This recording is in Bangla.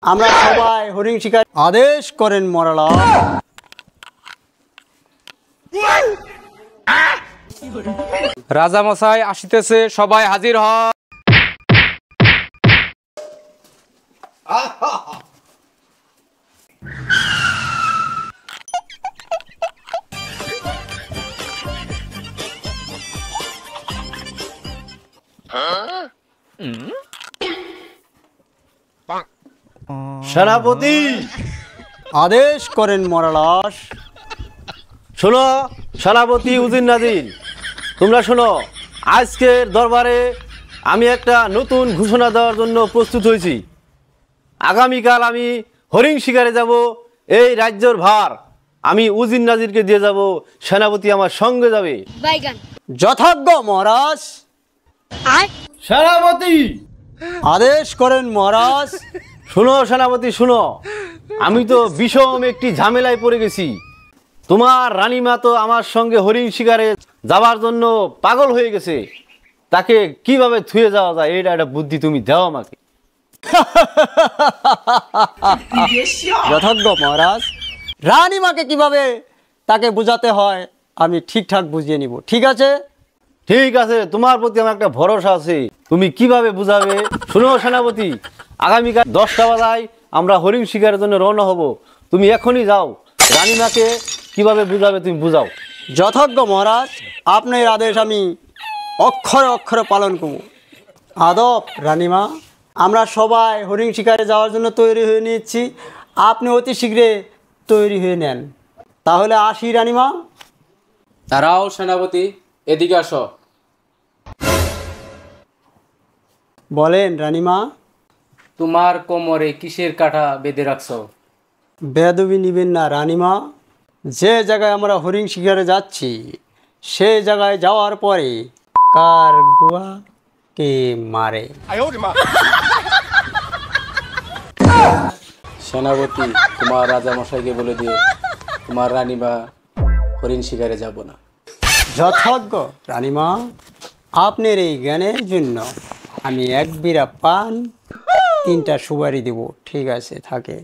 আমরা সবাই হরিণ শিকার আদেশ করেন মরালাল। রাজা মশাই আসিতেছে, সবাই হাজির হ। সেনাপতি আদেশ করেন মরালাস। শোনো, সেনাপতি উজির নাজির, তোমরা শোনো, আজকের দরবারে আমি একটা নতুন ঘোষণা দেওয়ার জন্য প্রস্তুত হয়েছি। আগামীকাল আমি হরিণ শিকারে যাব, এই রাজ্যের ভার আমি উজির নাজিরকে দিয়ে যাব, সেনাপতি আমার সঙ্গে যাবে। যথাজ্ঞ মহারাজ। সেনাপতি আদেশ করেন মহারাজ। শোনো সেনাপতি শোনো, আমি তো বিষম একটি ঝামেলায় পড়ে গেছি। তোমার রানীমা তো আমার সঙ্গে হরিণ শিকারে যাবার জন্য পাগল হয়ে গেছে। তাকে কিভাবে থুয়ে যাওয়া যায়, এটা একটা বুদ্ধি তুমি দাও আমাকে। যথাজ্ঞ মহারাজ। রানীমাকে কিভাবে তাকে বোঝাতে হয় আমি ঠিকঠাক বুঝিয়ে নিব। ঠিক আছে? ঠিক আছে, তোমার প্রতি আমার একটা ভরসা আছে, তুমি কিভাবে বুঝাবে। শোনো সেনাপতি, আগামীকাল 10টা বাজায় আমরা হরিণ শিকারের জন্য রওনা হব। তুমি এখনই যাও, রানীমাকে কিভাবে বুঝাবে তুমি বুঝাও। যথাজ্ঞ মহারাজ, আপনার আদেশ আমি অক্ষরে অক্ষরে পালন করব। আদব রানীমা, আমরা সবাই হরিণ শিকারে যাওয়ার জন্য তৈরি হয়ে নিচ্ছি, আপনি অতি শীঘ্রে তৈরি হয়ে নেন। তাহলে আসি রানীমা। দাঁড়াও সেনাপতি, এদিকে আসো। বলেন রানীমা। তোমার কোমরে কিসের কাঁটা বেঁধে রাখছো? বেদবি নিবেন না রানীমা। যে জায়গায় আমরা হরিণ শিকারে যাচ্ছি সে জায়গায় যাওয়ার পরে কার গোয়া কে মারে। সেনাপতি, তোমার রাজা মশাইকে বলে দিও তোমার রানীমা হরিণ শিকারে যাব না। যথাজ্ঞ রানীমা, আপনার এই জ্ঞানের জন্য আমি 1 বিড়া পান 3টা সুপারি দেব। ঠিক আছে, থাকে।